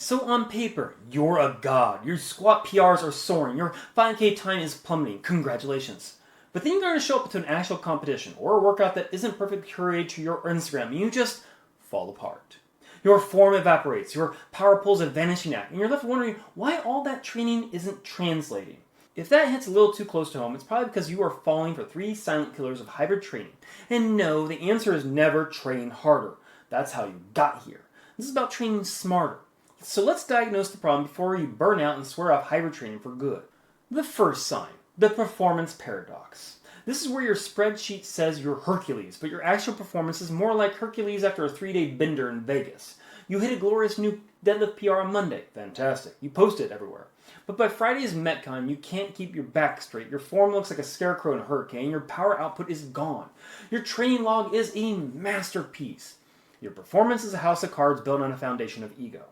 So on paper, you're a god. Your squat PRs are soaring. Your 5K time is plummeting. Congratulations. But then you're going to show up to an actual competition or a workout that isn't perfectly curated to your Instagram and you just fall apart. Your form evaporates, your power pulls a vanishing act, and you're left wondering why all that training isn't translating. If that hits a little too close to home, it's probably because you are falling for 3 silent killers of hybrid training. And no, the answer is never train harder. That's how you got here. This is about training smarter. So let's diagnose the problem before you burn out and swear off hybrid training for good. The first sign, the performance paradox. This is where your spreadsheet says you're Hercules, but your actual performance is more like Hercules after a 3-day bender in Vegas. You hit a glorious new deadlift PR on Monday. Fantastic. You post it everywhere. But by Friday's metcon, you can't keep your back straight. Your form looks like a scarecrow in a hurricane. Your power output is gone. Your training log is a masterpiece. Your performance is a house of cards built on a foundation of ego.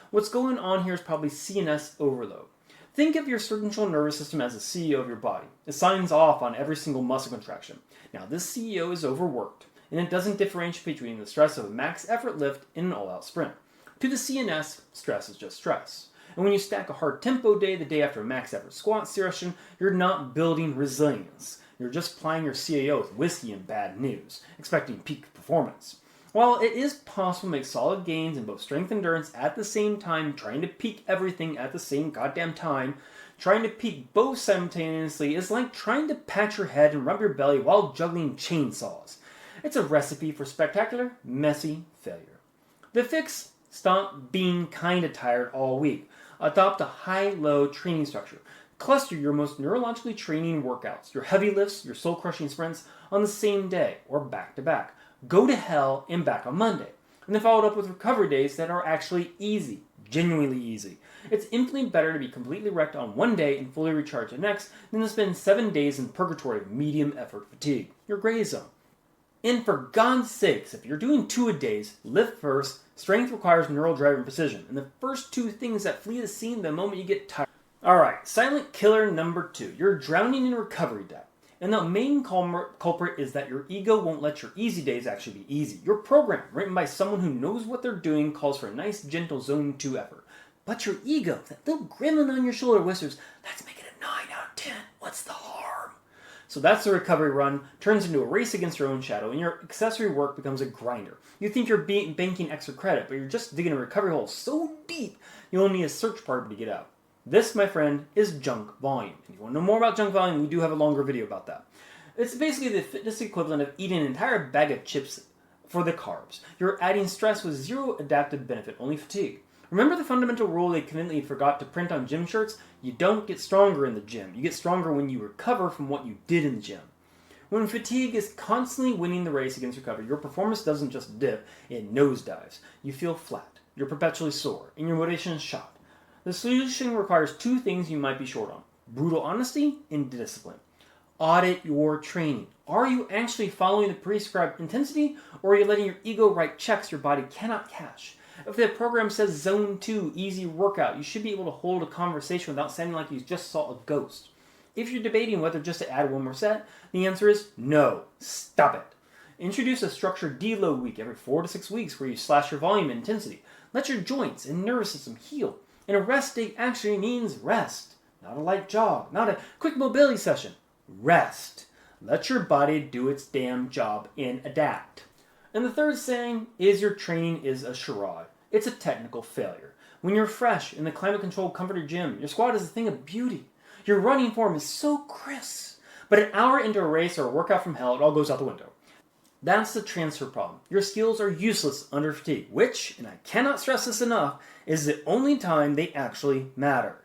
What's going on here is probably CNS overload. Think of your central nervous system as the CEO of your body. It signs off on every single muscle contraction. Now, this CEO is overworked, and it doesn't differentiate between the stress of a max effort lift and an all-out sprint. To the CNS, stress is just stress. And when you stack a hard tempo day the day after a max effort squat session, you're not building resilience. You're just plying your CAO with whiskey and bad news, expecting peak performance. While it is possible to make solid gains in both strength and endurance at the same time, trying to peak everything at the same goddamn time, trying to peak both simultaneously is like trying to pat your head and rub your belly while juggling chainsaws. It's a recipe for spectacular, messy failure. The fix: stop being kinda tired all week. Adopt a high-low training structure. Cluster your most neurologically training workouts, your heavy lifts, your soul-crushing sprints, on the same day or back-to-back. Go to hell and back on Monday. And then follow it up with recovery days that are actually easy, genuinely easy. It's infinitely better to be completely wrecked on one day and fully recharged the next than to spend 7 days in purgatory of medium effort fatigue, your gray zone. And for God's sakes, if you're doing 2-a-days, lift first. Strength requires neural drive and precision, and the first 2 things that flee the scene the moment you get tired. Alright, silent killer number 2. You're drowning in recovery debt. And the main culprit is that your ego won't let your easy days actually be easy. Your program, written by someone who knows what they're doing, calls for a nice, gentle zone 2 effort. But your ego, that little gremlin on your shoulder, whispers, "Let's make it a 9 out of 10. What's the harm?" So that's the recovery run, turns into a race against your own shadow, and your accessory work becomes a grinder. You think you're banking extra credit, but you're just digging a recovery hole so deep, you'll need a search party to get out. This, my friend, is junk volume. If you want to know more about junk volume, we do have a longer video about that. It's basically the fitness equivalent of eating an entire bag of chips for the carbs. You're adding stress with zero adaptive benefit, only fatigue. Remember the fundamental rule they conveniently forgot to print on gym shirts? You don't get stronger in the gym. You get stronger when you recover from what you did in the gym. When fatigue is constantly winning the race against recovery, your performance doesn't just dip, it nosedives. You feel flat, you're perpetually sore, and your motivation is shot. The solution requires 2 things you might be short on: brutal honesty and discipline. Audit your training. Are you actually following the prescribed intensity, or are you letting your ego write checks your body cannot cash? If the program says zone 2, easy workout, you should be able to hold a conversation without sounding like you just saw a ghost. If you're debating whether just to add 1 more set, the answer is no. Stop it. Introduce a structured deload week every 4 to 6 weeks where you slash your volume and intensity. Let your joints and nervous system heal. And a rest day actually means rest. Not a light jog, not a quick mobility session. Rest. Let your body do its damn job and adapt. And the third saying is your training is a charade. It's a technical failure. When you're fresh in the climate-controlled, comforted gym, your squat is a thing of beauty. Your running form is so crisp. But an hour into a race or a workout from hell, it all goes out the window. That's the transfer problem. Your skills are useless under fatigue, which, and I cannot stress this enough, is the only time they actually matter.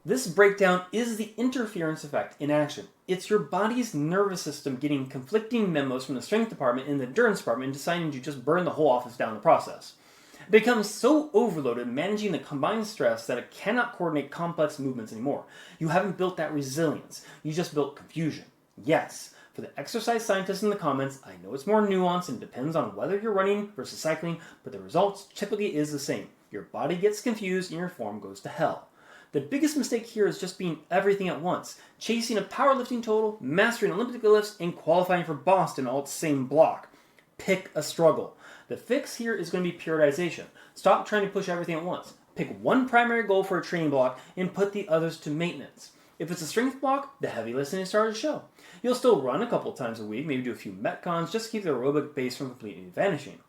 This breakdown is the interference effect in action. It's your body's nervous system getting conflicting memos from the strength department and the endurance department and deciding to just burn the whole office down in the process. It becomes so overloaded managing the combined stress that it cannot coordinate complex movements anymore. You haven't built that resilience. You just built confusion. Yes. For the exercise scientists in the comments, I know it's more nuanced and depends on whether you're running versus cycling, but the results typically is the same. Your body gets confused and your form goes to hell. The biggest mistake here is just being everything at once, chasing a powerlifting total, mastering Olympic lifts, and qualifying for Boston all at the same block. Pick a struggle. The fix here is going to be periodization. Stop trying to push everything at once. Pick one primary goal for a training block and put the others to maintenance. If it's a strength block, the heavy lifting is starting to show. You'll still run a couple times a week, maybe do a few metcons, just to keep the aerobic base from completely vanishing.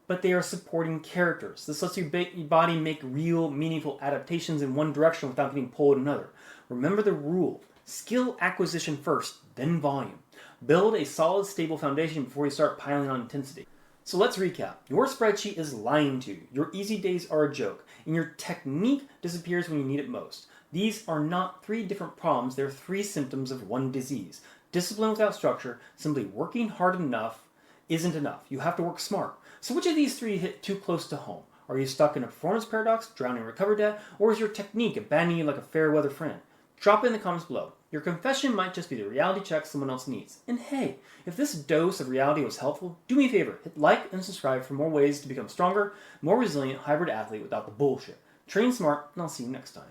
But they are supporting characters. This lets your body make real, meaningful adaptations in one direction without getting pulled in another. Remember the rule: skill acquisition first, then volume. Build a solid, stable foundation before you start piling on intensity. So let's recap. Your spreadsheet is lying to you. Your easy days are a joke, and your technique disappears when you need it most. These are not three different problems, they're three symptoms of one disease. Discipline without structure, simply working hard enough isn't enough. You have to work smart. So which of these three hit too close to home? Are you stuck in a performance paradox, drowning in recovery debt, or is your technique abandoning you like a fair weather friend? Drop it in the comments below. Your confession might just be the reality check someone else needs. And hey, if this dose of reality was helpful, do me a favor, hit like and subscribe for more ways to become stronger, more resilient hybrid athlete without the bullshit. Train smart, and I'll see you next time.